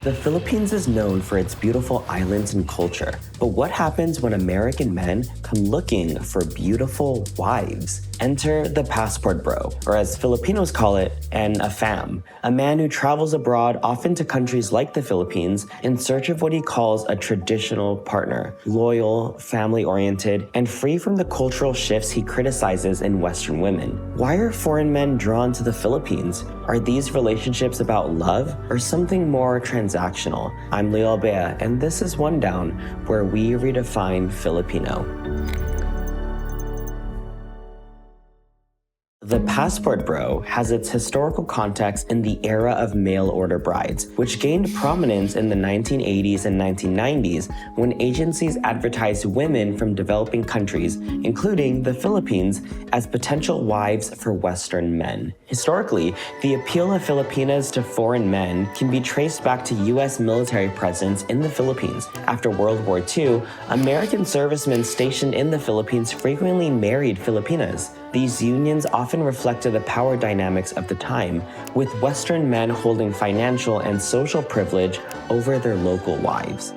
The Philippines is known for its beautiful islands and culture, but what happens when American men come looking for beautiful wives? Enter the passport bro, or as Filipinos call it, an AFAM, a man who travels abroad, often to countries like the Philippines, in search of what he calls a traditional partner, loyal, family-oriented, and free from the cultural shifts he criticizes in Western women. Why are foreign men drawn to the Philippines? Are these relationships about love or something more transactional? I'm Albea, and this is One Down, where we redefine Filipino. The passport bro has its historical context in the era of mail-order brides, which gained prominence in the 1980s and 1990s when agencies advertised women from developing countries, including the Philippines, as potential wives for Western men. Historically, the appeal of Filipinas to foreign men can be traced back to U.S. military presence in the Philippines. After World War II, American servicemen stationed in the Philippines frequently married Filipinas. These unions often reflected the power dynamics of the time, with Western men holding financial and social privilege over their local wives.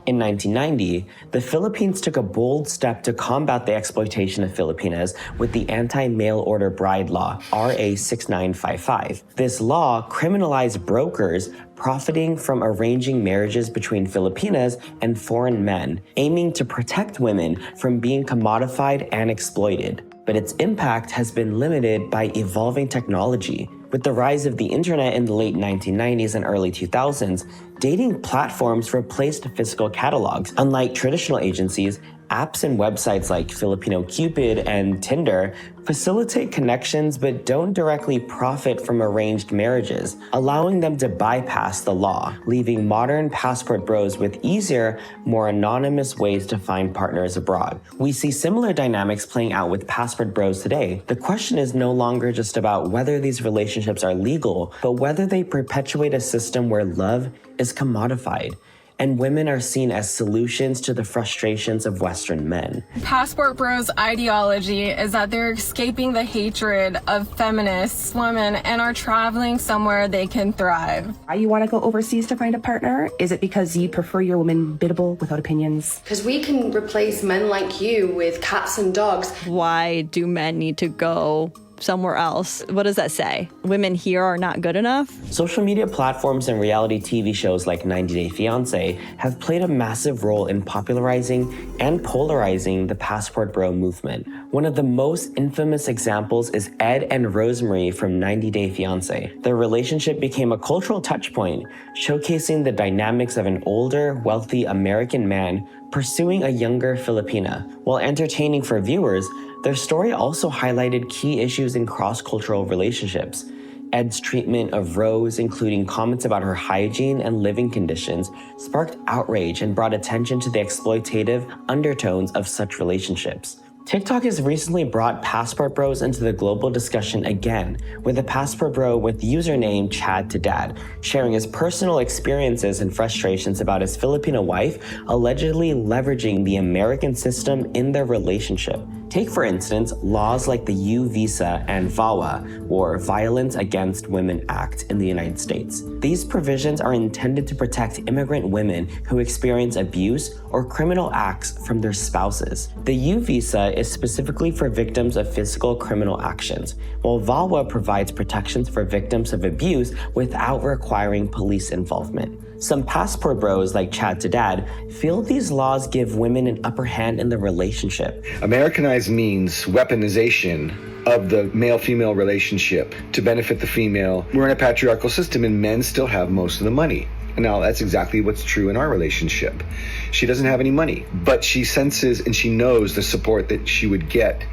In 1990, the Philippines took a bold step to combat the exploitation of Filipinas with the Anti-Mail Order Bride Law, RA 6955. This law criminalized brokers profiting from arranging marriages between Filipinas and foreign men, aiming to protect women from being commodified and exploited. But its impact has been limited by evolving technology. With the rise of the internet in the late 1990s and early 2000s, dating platforms replaced physical catalogs. Unlike traditional agencies, apps and websites like Filipino Cupid and Tinder facilitate connections but don't directly profit from arranged marriages, allowing them to bypass the law, leaving modern passport bros with easier, more anonymous ways to find partners abroad. We see similar dynamics playing out with passport bros today. The question is no longer just about whether these relationships are legal, but whether they perpetuate a system where love is commodified and women are seen as solutions to the frustrations of Western men. Passport bros' ideology is that they're escaping the hatred of feminists, women, and are traveling somewhere they can thrive. Why you want to go overseas to find a partner? Is it because you prefer your women biddable without opinions? Because we can replace men like you with cats and dogs. Why do men need to go somewhere else? What does that say? Women here are not good enough? Social media platforms and reality TV shows like 90 Day Fiancé have played a massive role in popularizing and polarizing the passport bro movement. One of the most infamous examples is Ed and Rosemary from 90 Day Fiancé. Their relationship became a cultural touchpoint, showcasing the dynamics of an older, wealthy American man pursuing a younger Filipina. While entertaining for viewers, their story also highlighted key issues in cross-cultural relationships. Ed's treatment of Rose, including comments about her hygiene and living conditions, sparked outrage and brought attention to the exploitative undertones of such relationships. TikTok has recently brought passport bros into the global discussion again, with a passport bro with username ChadToDad, sharing his personal experiences and frustrations about his Filipino wife allegedly leveraging the American system in their relationship. Take, for instance, laws like the U Visa and VAWA, or Violence Against Women Act in the United States. These provisions are intended to protect immigrant women who experience abuse or criminal acts from their spouses. The U Visa is specifically for victims of physical criminal actions, while VAWA provides protections for victims of abuse without requiring police involvement. Some passport bros like ChadToDad feel these laws give women an upper hand in the relationship. Americanized means weaponization of the male-female relationship to benefit the female. We're in a patriarchal system and men still have most of the money. And now that's exactly what's true in our relationship. She doesn't have any money, but she senses and she knows the support that she would get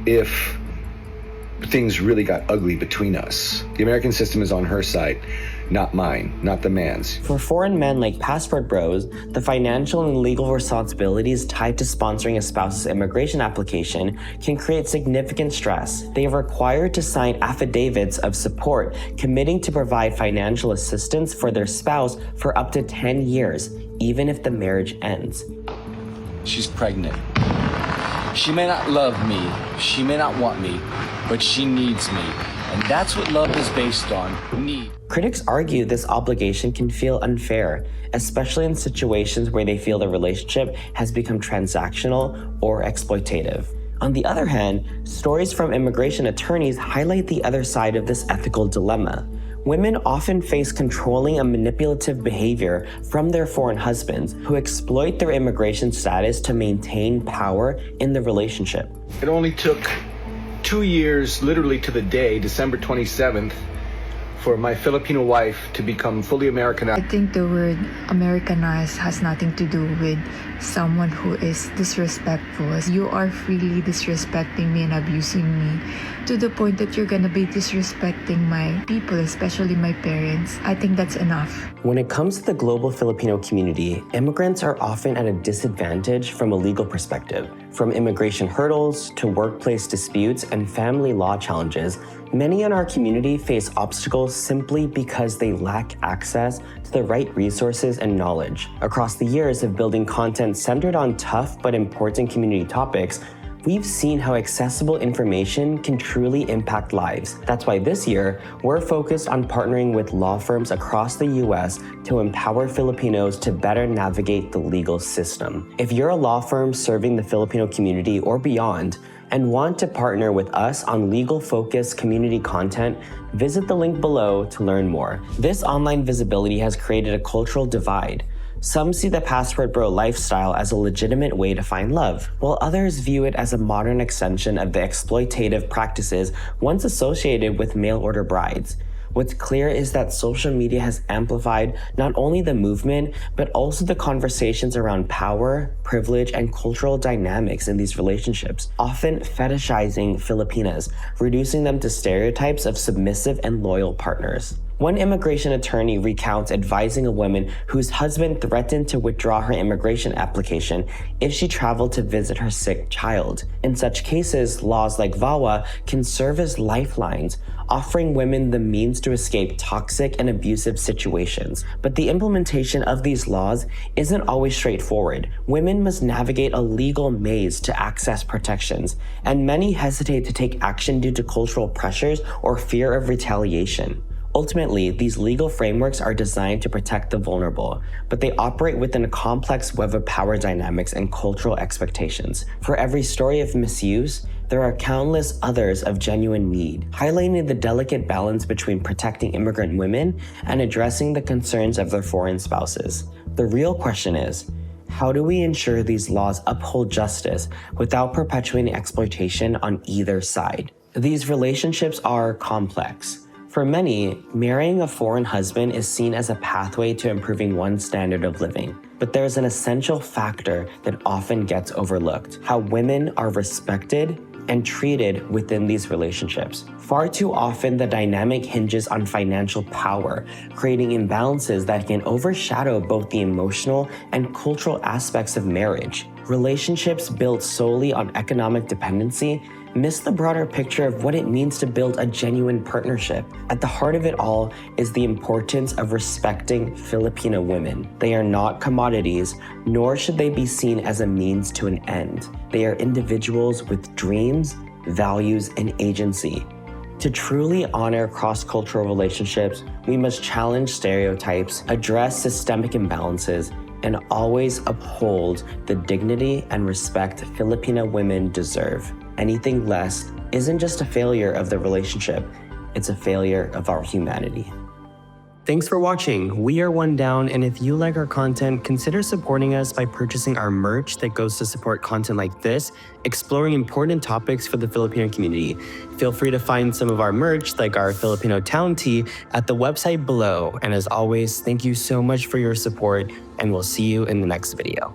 if things really got ugly between us. The American system is on her side, not mine, not the man's. For foreign men like passport bros, the financial and legal responsibilities tied to sponsoring a spouse's immigration application can create significant stress. They are required to sign affidavits of support, committing to provide financial assistance for their spouse for up to 10 years, even if the marriage ends. She's pregnant. She may not love me, she may not want me, but she needs me. And that's what love is based on, need. Critics argue this obligation can feel unfair, especially in situations where they feel the relationship has become transactional or exploitative. On the other hand, stories from immigration attorneys highlight the other side of this ethical dilemma. Women often face controlling and manipulative behavior from their foreign husbands who exploit their immigration status to maintain power in the relationship. It only took 2 years, literally to the day, December 27th, for my Filipino wife to become fully Americanized. I think the word Americanized has nothing to do with someone who is disrespectful. You are freely disrespecting me and abusing me to the point that you're gonna be disrespecting my people, especially my parents. I think that's enough. When it comes to the global Filipino community, immigrants are often at a disadvantage from a legal perspective. From immigration hurdles to workplace disputes and family law challenges, many in our community face obstacles simply because they lack access to the right resources and knowledge. Across the years of building content centered on tough but important community topics, we've seen how accessible information can truly impact lives. That's why this year, we're focused on partnering with law firms across the US to empower Filipinos to better navigate the legal system. If you're a law firm serving the Filipino community or beyond, and want to partner with us on legal-focused community content, visit the link below to learn more. This online visibility has created a cultural divide. Some see the passport bro lifestyle as a legitimate way to find love, while others view it as a modern extension of the exploitative practices once associated with mail-order brides. What's clear is that social media has amplified not only the movement, but also the conversations around power, privilege, and cultural dynamics in these relationships, often fetishizing Filipinas, reducing them to stereotypes of submissive and loyal partners. One immigration attorney recounts advising a woman whose husband threatened to withdraw her immigration application if she traveled to visit her sick child. In such cases, laws like VAWA can serve as lifelines, offering women the means to escape toxic and abusive situations. But the implementation of these laws isn't always straightforward. Women must navigate a legal maze to access protections, and many hesitate to take action due to cultural pressures or fear of retaliation. Ultimately, these legal frameworks are designed to protect the vulnerable, but they operate within a complex web of power dynamics and cultural expectations. For every story of misuse, there are countless others of genuine need, highlighting the delicate balance between protecting immigrant women and addressing the concerns of their foreign spouses. The real question is, how do we ensure these laws uphold justice without perpetuating exploitation on either side? These relationships are complex. For many, marrying a foreign husband is seen as a pathway to improving one's standard of living. But there's an essential factor that often gets overlooked: how women are respected and treated within these relationships. Far too often, the dynamic hinges on financial power, creating imbalances that can overshadow both the emotional and cultural aspects of marriage. Relationships built solely on economic dependency miss the broader picture of what it means to build a genuine partnership. At the heart of it all is the importance of respecting Filipino women. They are not commodities, nor should they be seen as a means to an end. They are individuals with dreams, values, and agency. To truly honor cross-cultural relationships, we must challenge stereotypes, address systemic imbalances, and always uphold the dignity and respect Filipino women deserve. Anything less isn't just a failure of the relationship, it's a failure of our humanity. Thanks for watching. We are One Down, and if you like our content, consider supporting us by purchasing our merch that goes to support content like this, exploring important topics for the Filipino community. Feel free to find some of our merch, like our Filipino Town tee, at the website below. And as always, thank you so much for your support, and we'll see you in the next video.